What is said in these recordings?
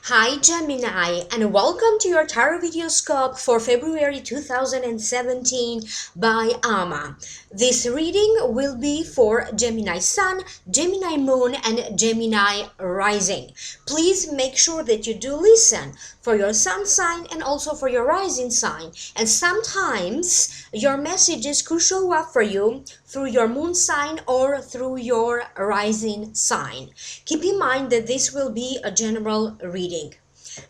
Hi Gemini, and welcome to your Tarotvideoscope for February 2017 by Amma. This reading will be for Gemini Sun, Gemini Moon, and Gemini Rising. Please make sure that you do listen for your Sun sign and also for your Rising sign. And sometimes your messages could show up for you through your Moon sign or through your Rising sign. Keep in mind that this will be a general reading.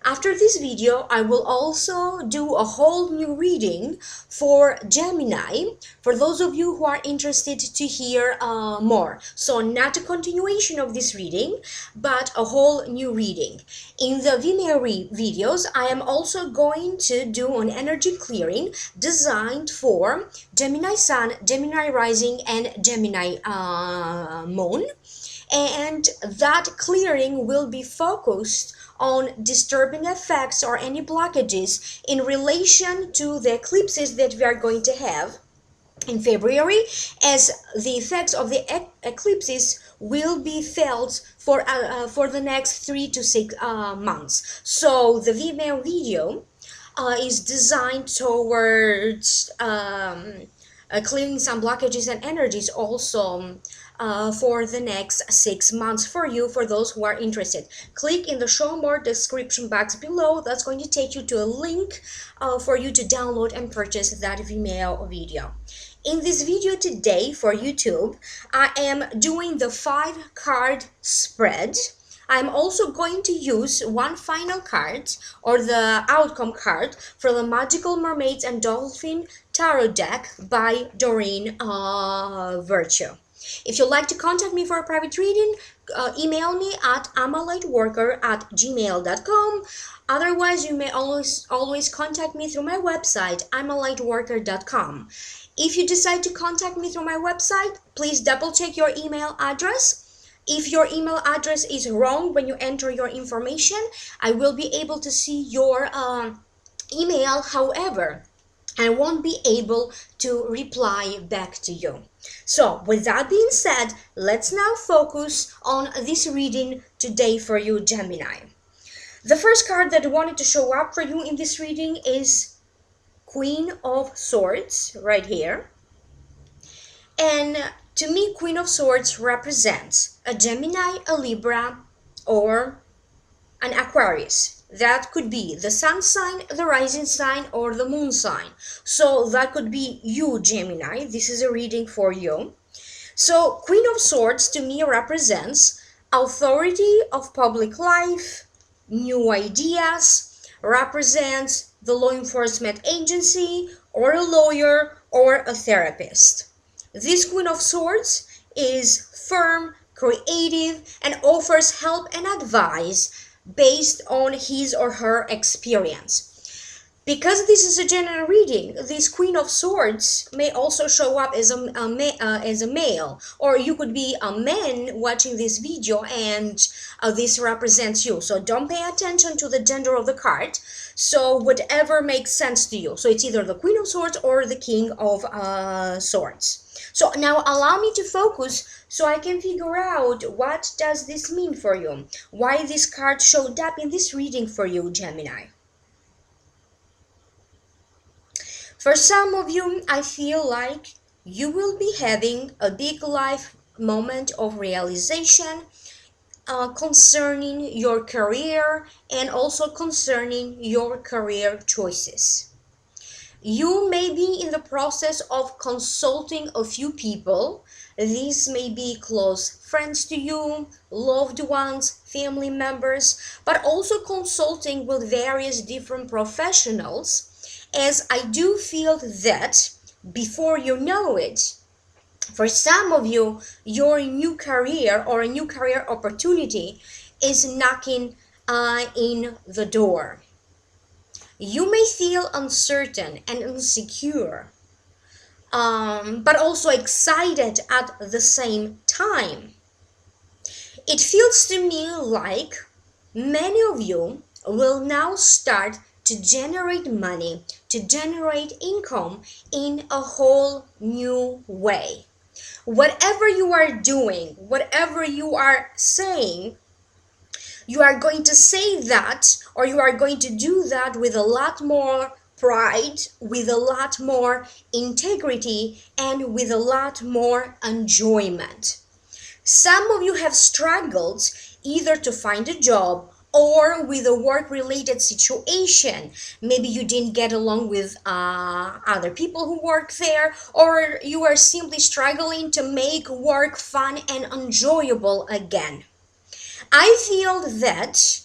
After this video, I will also do a whole new reading for Gemini, for those of you who are interested to hear more. So not a continuation of this reading, but a whole new reading. In the Vimeo videos, I am also going to do an energy clearing designed for Gemini Sun, Gemini Rising, and Gemini Moon. And that clearing will be focused on disturbing effects or any blockages in relation to the eclipses that we are going to have in February, as the effects of the eclipses will be felt for the next 3 to 6 months. So the Vimeo video is designed towards clearing some blockages and energies also for the next 6 months for you, for those who are interested. Click in the show more description box below. That's going to take you to a link for you to download and purchase that Vimeo video. In this video today for YouTube, I am doing the 5-card spread. I'm also going to use one final card, or the outcome card, for the Magical Mermaids and Dolphin Tarot deck by Doreen Virtue. If you'd like to contact me for a private reading, email me at amalightworker@gmail.com. Otherwise, you may always contact me through my website, amalightworker.com. If you decide to contact me through my website, please double check your email address. If your email address is wrong when you enter your information, I will be able to see your email. However, I won't be able to reply back to you. So with that being said, let's now focus on this reading today for you, Gemini. The first card that I wanted to show up for you in this reading is Queen of Swords, right here. And to me, Queen of Swords represents a Gemini, a Libra, or an Aquarius. That could be the sun sign, the rising sign, or the moon sign. So that could be you, Gemini. This is a reading for you. So Queen of Swords to me represents authority of public life, new ideas, represents the law enforcement agency, or a lawyer, or a therapist. This Queen of Swords is firm, creative, and offers help and advice based on his or her experience. Because this is a general reading, this Queen of Swords may also show up as a male, or you could be a man watching this video and this represents you. So don't pay attention to the gender of the card. So whatever makes sense to you. So it's either the Queen of Swords or the King of Swords. So now allow me to focus so I can figure out what does this mean for you. Why this card showed up in this reading for you, Gemini. For some of you, I feel like you will be having a big life moment of realization concerning your career and also concerning your career choices. You may be in the process of consulting a few people. These may be close friends to you, loved ones, family members, but also consulting with various different professionals, as I do feel that before you know it, for some of you, your new career or a new career opportunity is knocking in the door. You may feel uncertain and insecure, but also excited at the same time. It feels to me like many of you will now start to generate money, to generate income in a whole new way. Whatever you are doing, whatever you are saying, You are going to say that, or you are going to do that with a lot more pride, with a lot more integrity, and with a lot more enjoyment. Some of you have struggled either to find a job or with a work-related situation. Maybe you didn't get along with other people who work there, or you are simply struggling to make work fun and enjoyable again. I feel that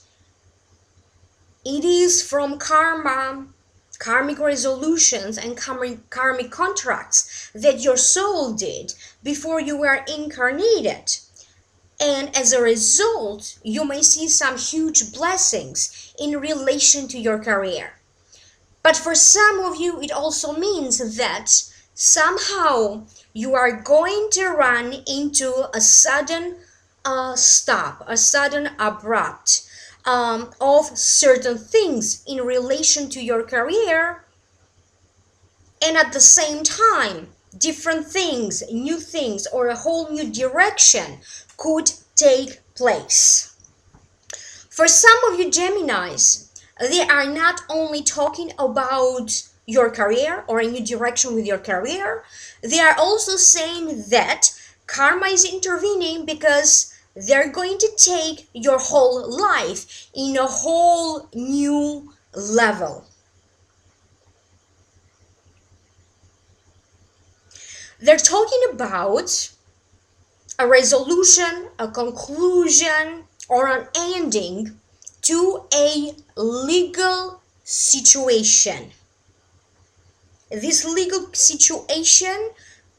it is from karmic resolutions and karmic contracts that your soul did before you were incarnated. And as a result, you may see some huge blessings in relation to your career. But for some of you, it also means that somehow you are going to run into a sudden stop, a sudden abrupt of certain things in relation to your career, and at the same time different things, new things, or a whole new direction could take place. For some of you Geminis, they are not only talking about your career or a new direction with your career, they are also saying that karma is intervening because they're going to take your whole life in a whole new level. They're talking about a resolution, a conclusion, or an ending to a legal situation. This legal situation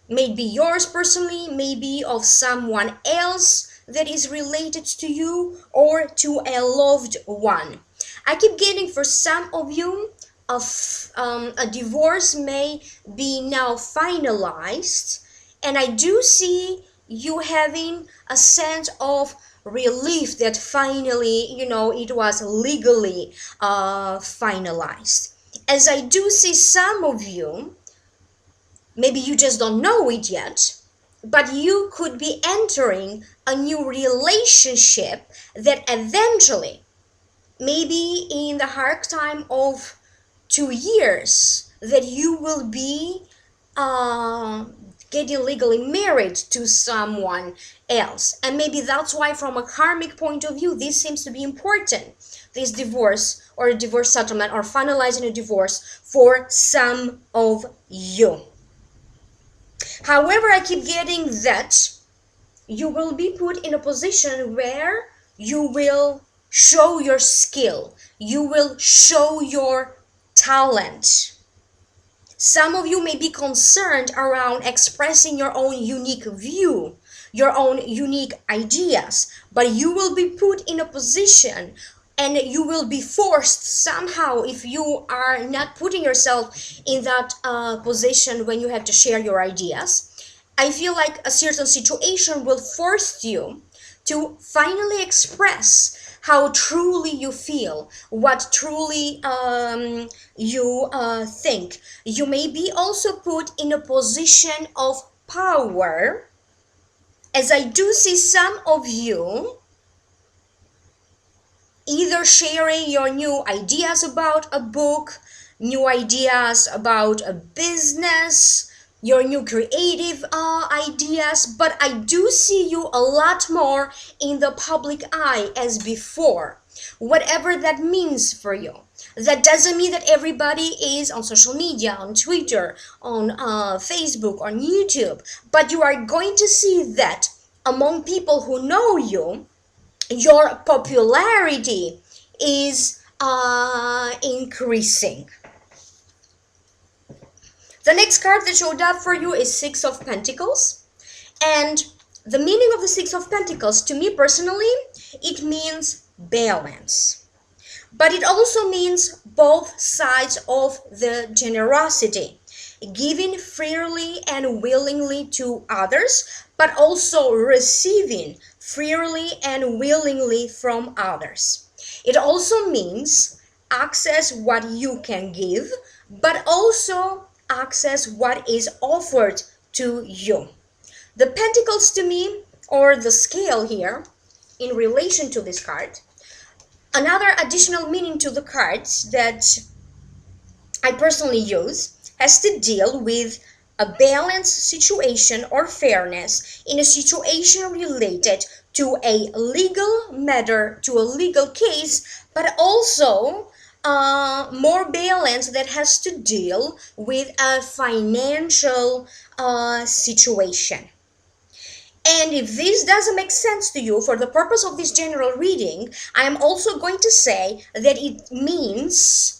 may be yours personally, may be of someone else that is related to you, or to a loved one. I keep getting, for some of you, a divorce may be now finalized, and I do see you having a sense of relief that finally, it was legally finalized. As I do see some of you, maybe you just don't know it yet, but you could be entering a new relationship that eventually, maybe in the hard time of 2 years, that you will be getting legally married to someone else. And maybe that's why, from a karmic point of view, this seems to be important, this divorce or a divorce settlement or finalizing a divorce for some of you. However, I keep getting that you will be put in a position where you will show your skill, you will show your talent. Some of you may be concerned around expressing your own unique view, your own unique ideas, but you will be put in a position and you will be forced somehow, if you are not putting yourself in that position when you have to share your ideas. I feel like a certain situation will force you to finally express how truly you feel, what truly you think. You may be also put in a position of power, as I do see some of you either sharing your new ideas about a book, new ideas about a business, your new creative ideas, but I do see you a lot more in the public eye as before, whatever that means for you. That doesn't mean that everybody is on social media, on Twitter, on Facebook, on YouTube, but you are going to see that among people who know you, your popularity is increasing. The next card that showed up for you is Six of Pentacles. And the meaning of the Six of Pentacles, to me personally, it means balance. But it also means both sides of the generosity, giving freely and willingly to others, but also receiving freely and willingly from others. It also means access what you can give, but also access what is offered to you. The pentacles, to me, or the scale here in relation to this card, Another additional meaning to the cards that I personally use has to deal with a balanced situation or fairness in a situation related to a legal matter, to a legal case, but also more balance that has to deal with a financial situation. And if this doesn't make sense to you for the purpose of this general reading, I am also going to say that it means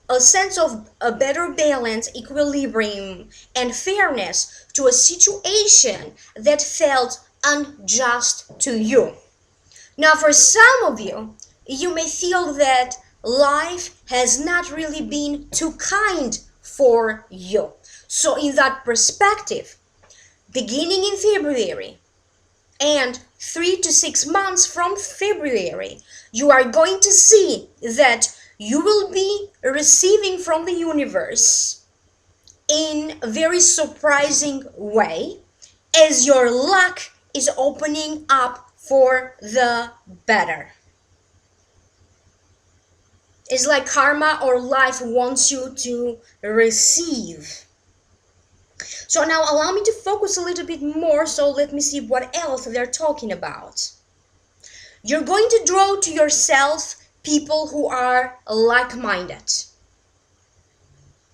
a sense of a better balance, equilibrium, and fairness to a situation that felt unjust to you. Now, for some of you, you may feel that life has not really been too kind for you. So, in that perspective, beginning in February and 3 to 6 months from February, you are going to see that you will be receiving from the universe in a very surprising way as your luck is opening up for the better. It's like karma or life wants you to receive. So now allow me to focus a little bit more, so let me see what else they're talking about. You're going to draw to yourself people who are like-minded.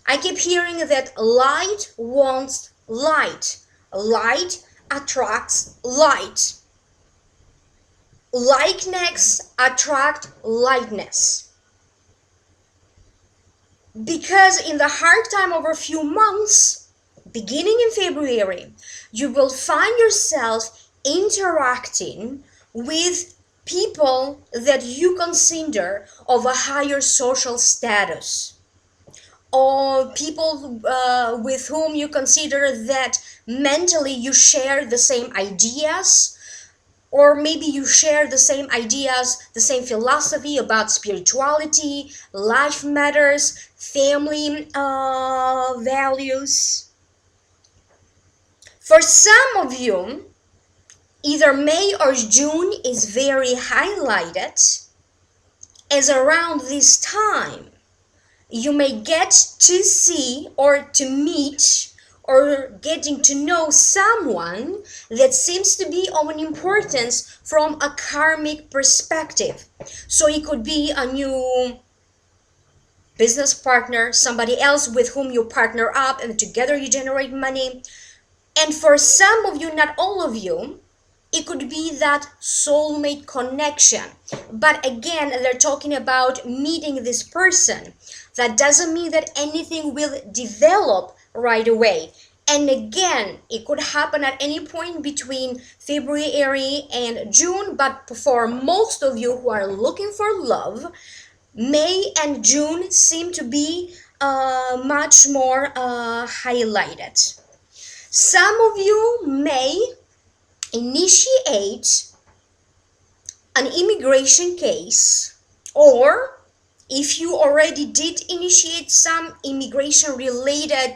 I keep hearing that light wants light. Light attracts light. Likeness attracts lightness. Because in the hard time over a few months, beginning in February, you will find yourself interacting with people that you consider of a higher social status, or people with whom you consider that mentally you share the same ideas, or maybe you share the same ideas, the same philosophy about spirituality, life matters, family values. For some of you, either May or June is very highlighted, as around this time you may get to see or to meet or getting to know someone that seems to be of an importance from a karmic perspective. So it could be a new business partner, somebody else with whom you partner up and together you generate money. And for some of you, not all of you, it could be that soulmate connection. But again, they're talking about meeting this person. That doesn't mean that anything will develop right away. And again, it could happen at any point between February and June, but for most of you who are looking for love, May and June seem to be much more highlighted. Some of you may initiate an immigration case, or if you already did initiate some immigration related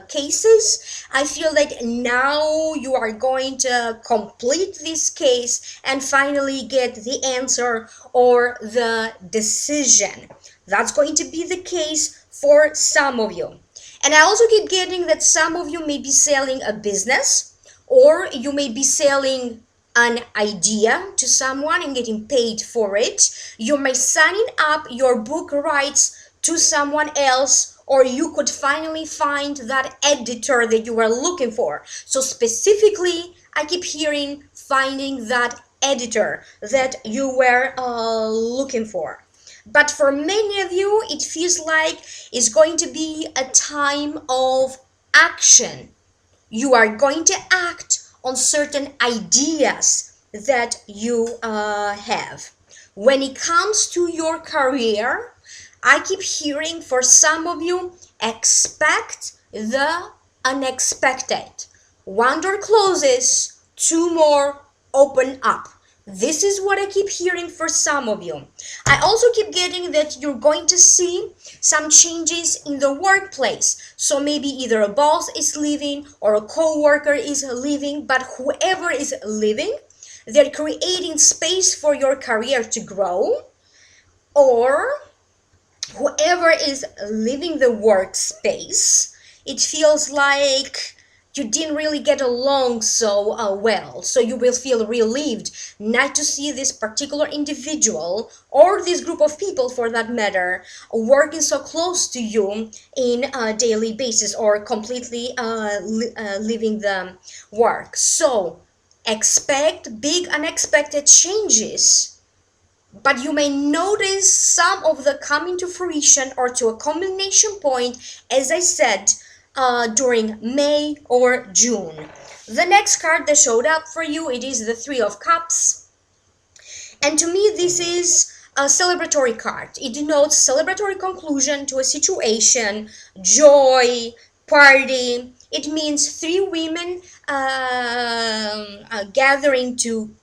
cases, I feel like now you are going to complete this case and finally get the answer or the decision. That's going to be the case for some of you. And I also keep getting that some of you may be selling a business, or you may be selling an idea to someone and getting paid for it. You may sign up your book rights to someone else, or you could finally find that editor that you were looking for. So specifically, I keep hearing finding that editor that you were looking for. But for many of you, it feels like it's going to be a time of action. You are going to act on certain ideas that you have. When it comes to your career, I keep hearing for some of you, expect the unexpected. One door closes, two more open up. This is what I keep hearing for some of you. I also keep getting that you're going to see some changes in the workplace. So maybe either a boss is leaving or a co-worker is leaving, but whoever is leaving, they're creating space for your career to grow. or whoever is leaving the workspace, it feels like you didn't really get along so well. So you will feel relieved not to see this particular individual or this group of people, for that matter, working so close to you in a daily basis, or completely leaving the work. So expect big unexpected changes, but you may notice some of the coming to fruition or to a culmination point, as I said, during May or June. The next card that showed up for you, it is the Three of Cups. And to me, this is a celebratory card. It denotes celebratory conclusion to a situation, joy, party. It means three women gathering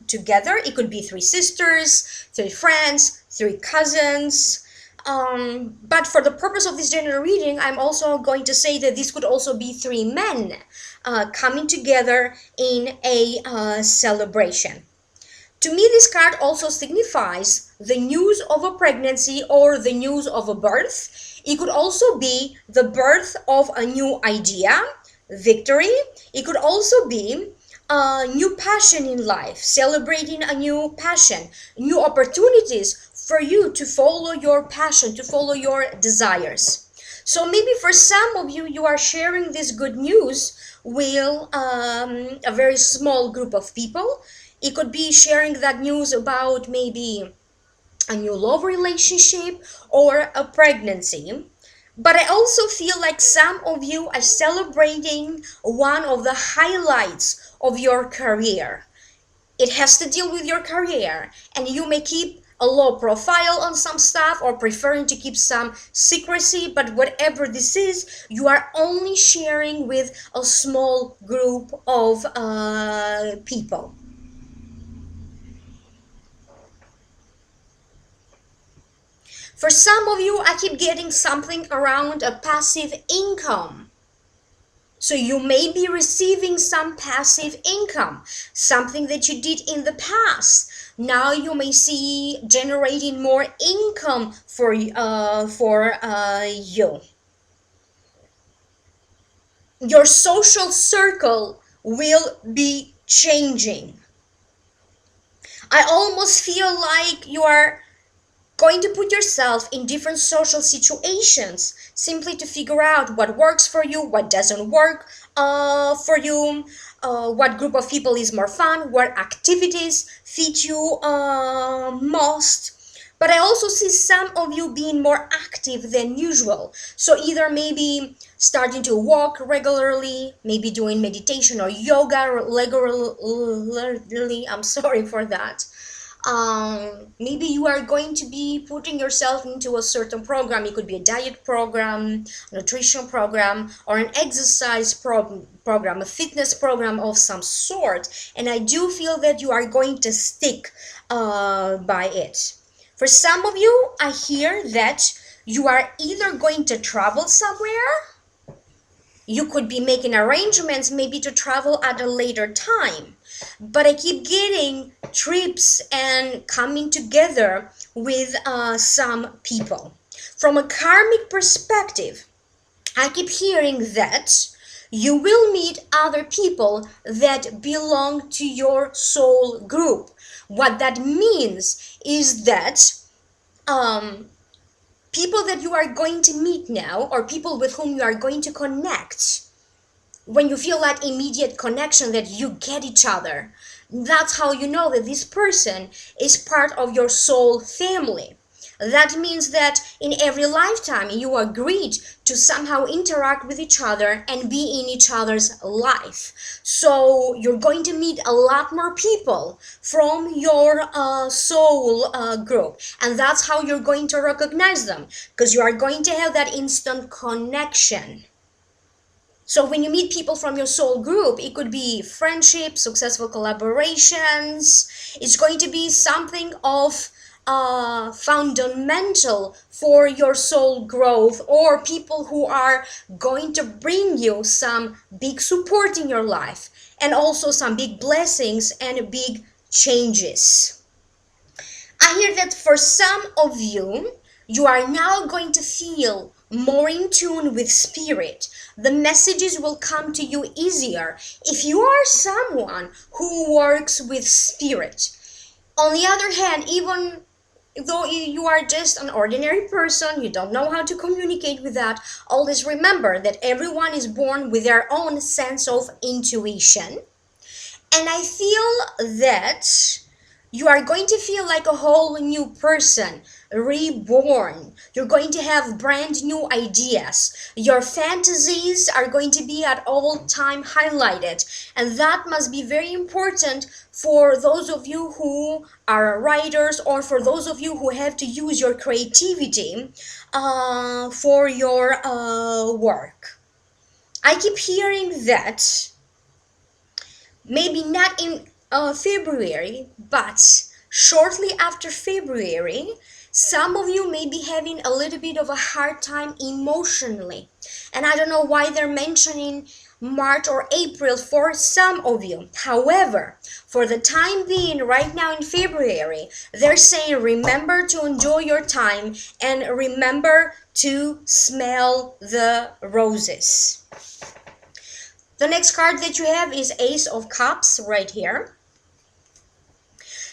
together. It could be three sisters, three friends, three cousins. But for the purpose of this general reading, I'm also going to say that this could also be three men coming together in a celebration. To me, this card also signifies the news of a pregnancy or the news of a birth. It could also be the birth of a new idea, victory. It could also be a new passion in life, celebrating a new passion, new opportunities for you to follow your passion, to follow your desires. So maybe for some of you, you are sharing this good news with a very small group of people. It could be sharing that news about maybe a new love relationship or a pregnancy. But I also feel like some of you are celebrating one of the highlights of your career. It has to deal with your career, and you may keep a low profile on some stuff or preferring to keep some secrecy, but whatever this is, you are only sharing with a small group of people. For some of you, I keep getting something around a passive income. So you may be receiving some passive income, something that you did in the past. Now you may see generating more income for you. Your social circle will be changing. I almost feel like you are going to put yourself in different social situations simply to figure out what works for you, what doesn't work for you, what group of people is more fun, what activities fit you most. But I also see some of you being more active than usual. So either maybe starting to walk regularly, maybe doing meditation or yoga regularly. I'm sorry for that. Maybe you are going to be putting yourself into a certain program. It could be a diet program, a nutrition program, or an exercise program, a fitness program of some sort. And I do feel that you are going to stick by it. For some of you, I hear that you are either going to travel somewhere. You could be making arrangements maybe to travel at a later time. But I keep getting trips and coming together with some people. From a karmic perspective, I keep hearing that you will meet other people that belong to your soul group. What that means is that people that you are going to meet now, or people with whom you are going to connect, when you feel that immediate connection, that you get each other, that's how you know that this person is part of your soul family. That means that in every lifetime you agreed to somehow interact with each other and be in each other's life. So you're going to meet a lot more people from your soul group, and that's how you're going to recognize them, because you are going to have that instant connection. So when you meet people from your soul group, it could be friendships, successful collaborations. It's going to be something of fundamental for your soul growth, or people who are going to bring you some big support in your life, and also some big blessings and big changes. I I hear that for some of you, you are now going to feel more in tune with spirit. The messages will come to you easier if you are someone who works with spirit. On the other hand, even though you are just an ordinary person, you don't know how to communicate with that, always remember that everyone is born with their own sense of intuition. And I feel that you are going to feel like a whole new person, reborn. You're going to have brand new ideas. Your fantasies are going to be at all time highlighted. And that must be very important for those of you who are writers, or for those of you who have to use your creativity for your work. I keep hearing that maybe not in February, but shortly after February, some of you may be having a little bit of a hard time emotionally. And I don't know why they're mentioning March or April for some of you. However, for the time being, right now in February, they're saying remember to enjoy your time and remember to smell the roses. The next card that you have is Ace of Cups right here.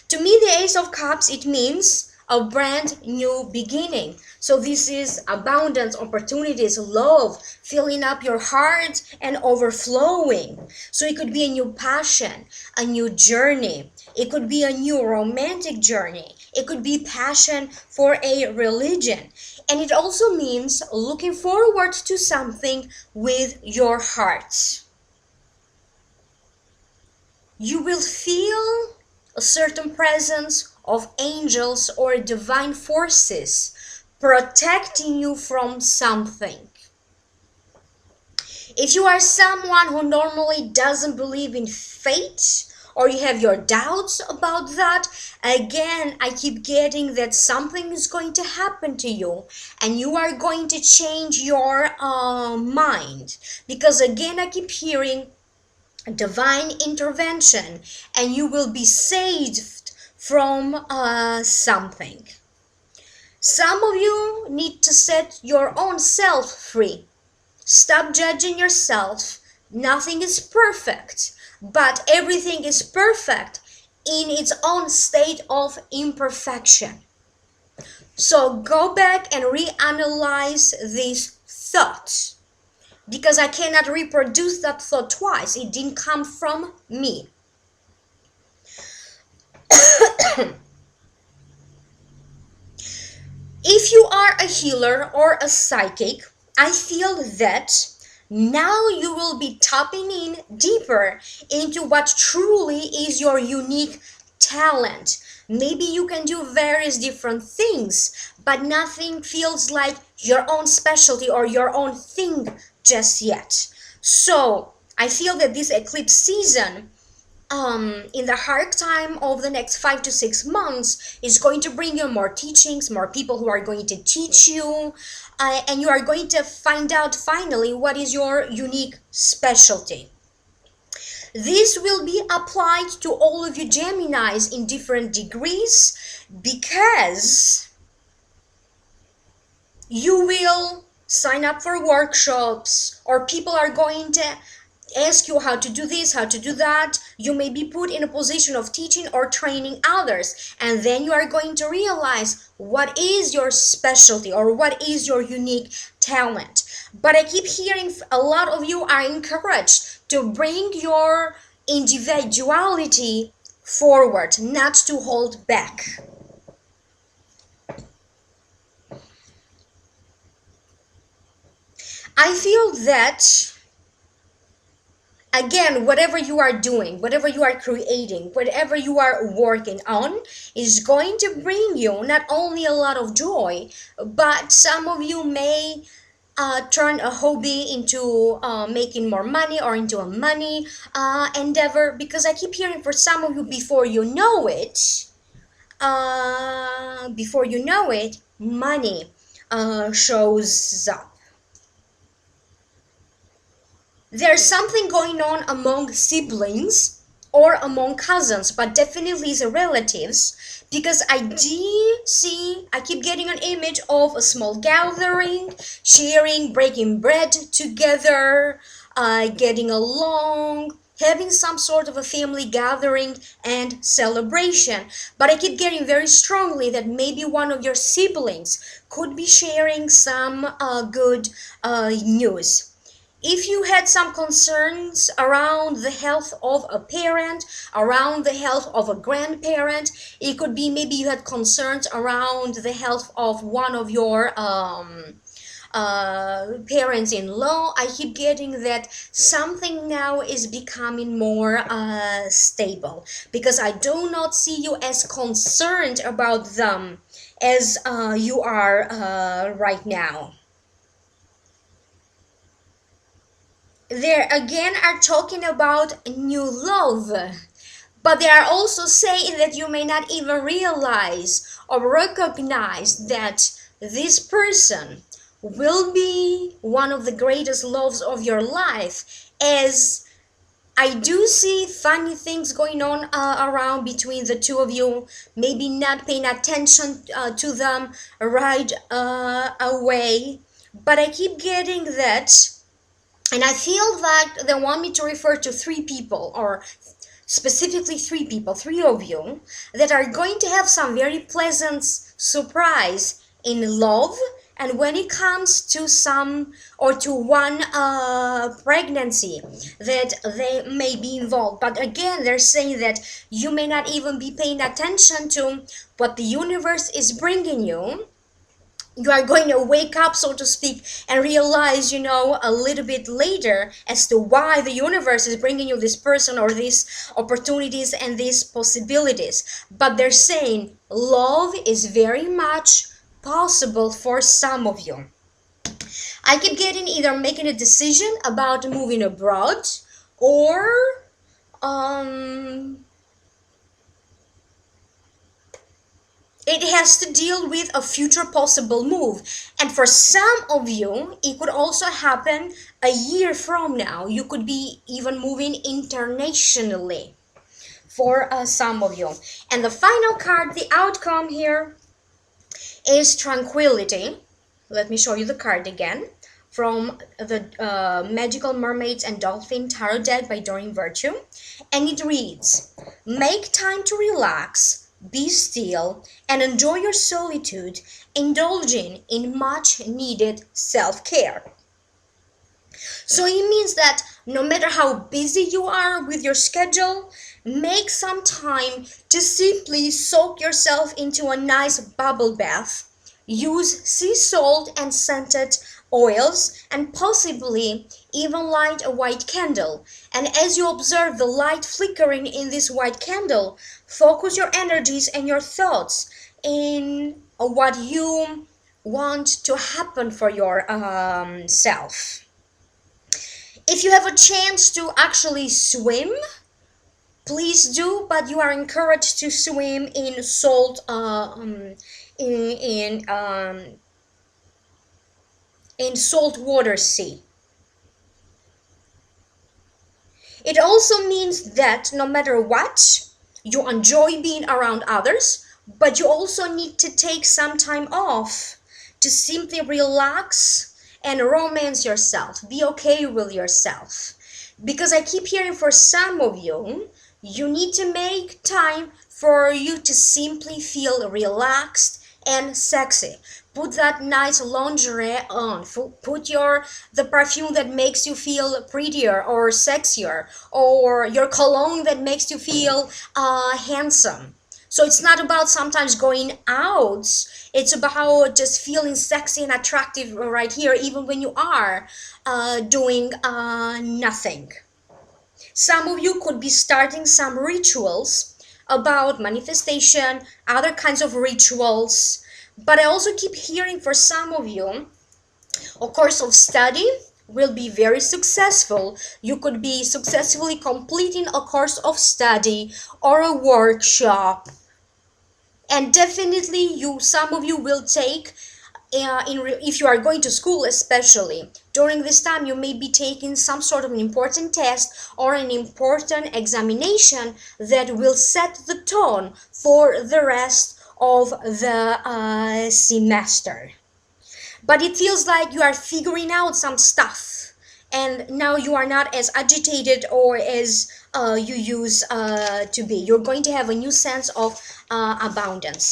To me, the Ace of Cups, it means a brand new beginning. So this is abundance, opportunities, love, filling up your heart and overflowing. So it could be a new passion, a new journey. It could be a new romantic journey. It could be passion for a religion. And it also means looking forward to something with your heart. You will feel a certain presence of angels or divine forces protecting you from something. If you are someone who normally doesn't believe in fate, or you have your doubts about that, again, I keep getting that something is going to happen to you and you are going to change your mind. Because again, I keep hearing divine intervention and you will be saved from something. Some of you need to set your own self free. Stop judging yourself. Nothing is perfect, but everything is perfect in its own state of imperfection. So go back and reanalyze these thoughts, because I cannot reproduce that thought twice. It didn't come from me. If you are a healer or a psychic, I feel that now you will be tapping in deeper into what truly is your unique talent. Maybe you can do various different things, but nothing feels like your own specialty or your own thing just yet. So I feel that this eclipse season, in the hard time of the next 5 to 6 months, is going to bring you more teachings, more people who are going to teach you, and you are going to find out finally what is your unique specialty. This will be applied to all of you Geminis in different degrees, because you will sign up for workshops, or people are going to ask you how to do this, how to do that. You may be put in a position of teaching or training others, and then you are going to realize what is your specialty or what is your unique talent. But I keep hearing a lot of you are encouraged to bring your individuality forward, not to hold back. I feel that, again, whatever you are doing, whatever you are creating, whatever you are working on is going to bring you not only a lot of joy, but some of you may turn a hobby into making more money, or into a money endeavor, because I keep hearing for some of you, before you know it, money shows up. There's something going on among siblings or among cousins, but definitely the relatives, because I keep getting an image of a small gathering, sharing, breaking bread together, getting along, having some sort of a family gathering and celebration. But I keep getting very strongly that maybe one of your siblings could be sharing some good news. If you had some concerns around the health of a parent, around the health of a grandparent, it could be maybe you had concerns around the health of one of your parents-in-law. I keep getting that something now is becoming more stable, because I do not see you as concerned about them as you are right now. There again are talking about new love, but they are also saying that you may not even realize or recognize that this person will be one of the greatest loves of your life, as I do see funny things going on around between the two of you, maybe not paying attention to them right away, but I keep getting that. And I feel that they want me to refer to three people, or specifically three people, three of you, that are going to have some very pleasant surprise in love. And when it comes to some or to one pregnancy, that they may be involved. But again, they're saying that you may not even be paying attention to what the universe is bringing you. You are going to wake up, so to speak, and realize, a little bit later as to why the universe is bringing you this person or these opportunities and these possibilities. But they're saying love is very much possible for some of you. I keep getting either making a decision about moving abroad, or it has to deal with a future possible move. And for some of you, it could also happen a year from now. You could be even moving internationally for some of you. And the final card, the outcome here, is tranquility. Let me show you the card again. From the Magical Mermaids and Dolphin Tarot deck by Doreen Virtue. And it reads, make time to relax, be still, and enjoy your solitude, indulging in much needed self-care. So it means that no matter how busy you are with your schedule, make some time to simply soak yourself into a nice bubble bath. Use sea salt and scented oils, and possibly even light a white candle. And as you observe the light flickering in this white candle, focus your energies and your thoughts in what you want to happen for your self. If you have a chance to actually swim, please do, but you are encouraged to swim in salt in saltwater sea. It also means that no matter what, you enjoy being around others, but you also need to take some time off to simply relax and romance yourself. Be okay with yourself. Because I keep hearing for some of you, you need to make time for you to simply feel relaxed and sexy. Put that nice lingerie on. Put the perfume that makes you feel prettier or sexier, or your cologne that makes you feel handsome. So it's not about sometimes going out. It's about just feeling sexy and attractive right here, even when you are doing nothing. Some of you could be starting some rituals about manifestation, other kinds of rituals. But I also keep hearing for some of you, a course of study will be very successful. You could be successfully completing a course of study or a workshop. And definitely some of you will take, if you are going to school especially, during this time you may be taking some sort of an important test or an important examination that will set the tone for the rest of the semester. But it feels like you are figuring out some stuff, and now you are not as agitated or as you used to be. You're going to have a new sense of abundance.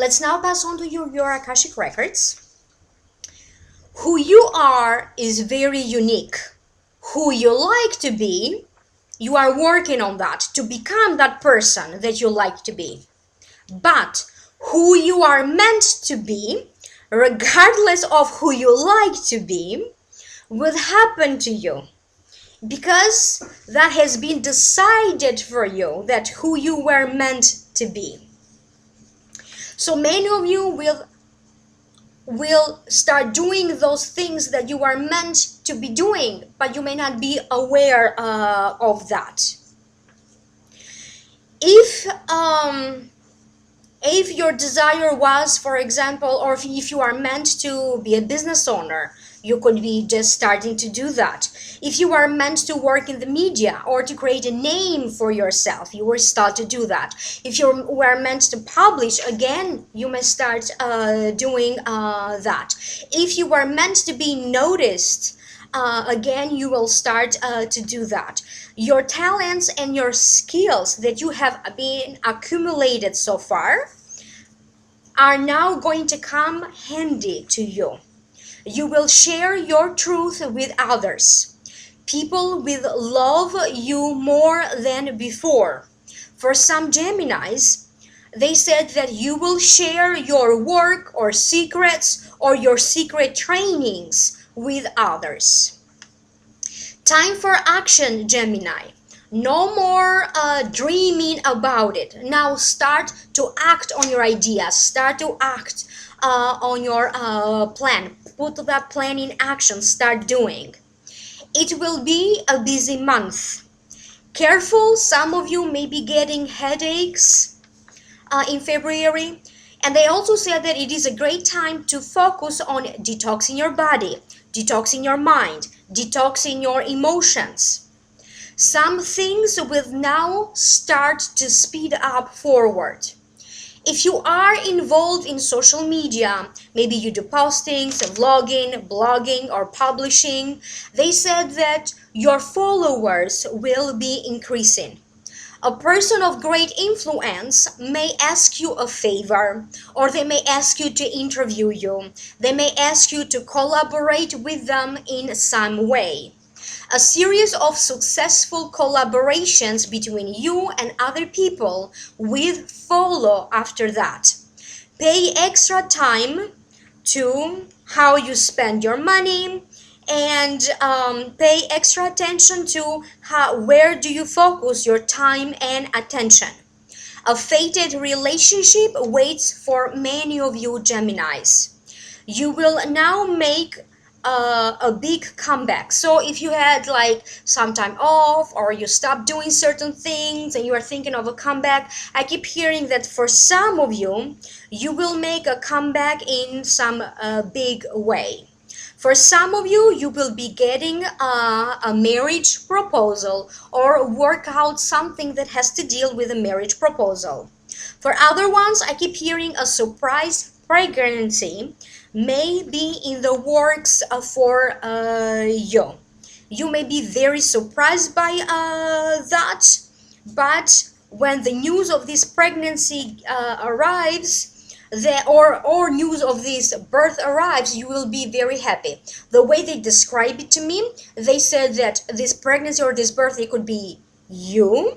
Let's now pass on to your Akashic records. Who you are is very unique. Who you like to be, you are working on that to become that person that you like to be. But who you are meant to be, regardless of who you like to be, will happen to you, because that has been decided for you, that who you were meant to be. So many of you will start doing those things that you are meant to be doing, but you may not be aware of that. If your desire was, for example, or if you are meant to be a business owner, you could be just starting to do that. If you are meant to work in the media or to create a name for yourself, you will start to do that. If you were meant to publish, again, you may start doing that. If you were meant to be noticed, again, you will start to do that. Your talents and your skills that you have been accumulated so far are now going to come handy to you. You will share your truth with others. People will love you more than before. For some Geminis, they said that you will share your work or secrets or your secret trainings with others. Time for action, Gemini. No more dreaming about it. Now start to act on your ideas. Start to act on your plan. Put that plan in action. Start doing. It will be a busy month. Careful, some of you may be getting headaches in February. And they also said that it is a great time to focus on detoxing your body, detoxing your mind, detoxing your emotions. Some things will now start to speed up forward. If you are involved in social media, maybe you do postings, vlogging, blogging, or publishing, they said that your followers will be increasing. A person of great influence may ask you a favor, or they may ask you to interview you. They may ask you to collaborate with them in some way. A series of successful collaborations between you and other people will follow after that. Pay extra time to how you spend your money, and pay extra attention to where do you focus your time and attention. A fated relationship waits for many of you Geminis. You will now make a big comeback. So if you had like some time off, or you stopped doing certain things and you are thinking of a comeback, I keep hearing that for some of you, you will make a comeback in some big way. For some of you, you will be getting a marriage proposal or work out something that has to deal with a marriage proposal. For other ones, I keep hearing a surprise pregnancy may be in the works for you. You may be very surprised by that, but when the news of this pregnancy arrives, or news of this birth arrives, you will be very happy. The way they describe it to me, they said that this pregnancy or this birth, it could be you,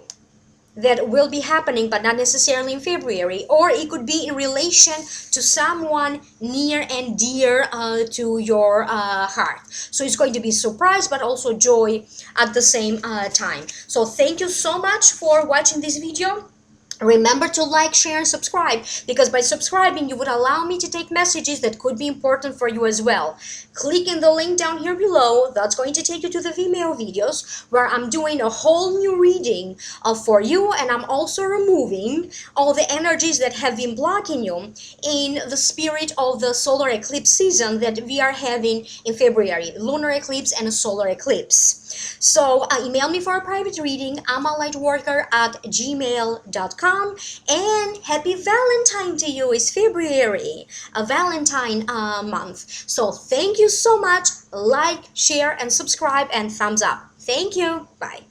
that will be happening, but not necessarily in February, or it could be in relation to someone near and dear to your heart. So it's going to be surprise, but also joy at the same time. So thank you so much for watching this video. Remember to like, share, and subscribe, because by subscribing you would allow me to take messages that could be important for you as well. Click in the link down here below. That's going to take you to the Vimeo videos where I'm doing a whole new reading for you, and I'm also removing all the energies that have been blocking you in the spirit of the solar eclipse season that we are having in February, lunar eclipse and a solar eclipse. So email me for a private reading. I'm a lightworker at gmail.com. And happy Valentine to you. It's February, a Valentine month. So thank you so much. Like, share, and subscribe, and thumbs up. Thank you. Bye.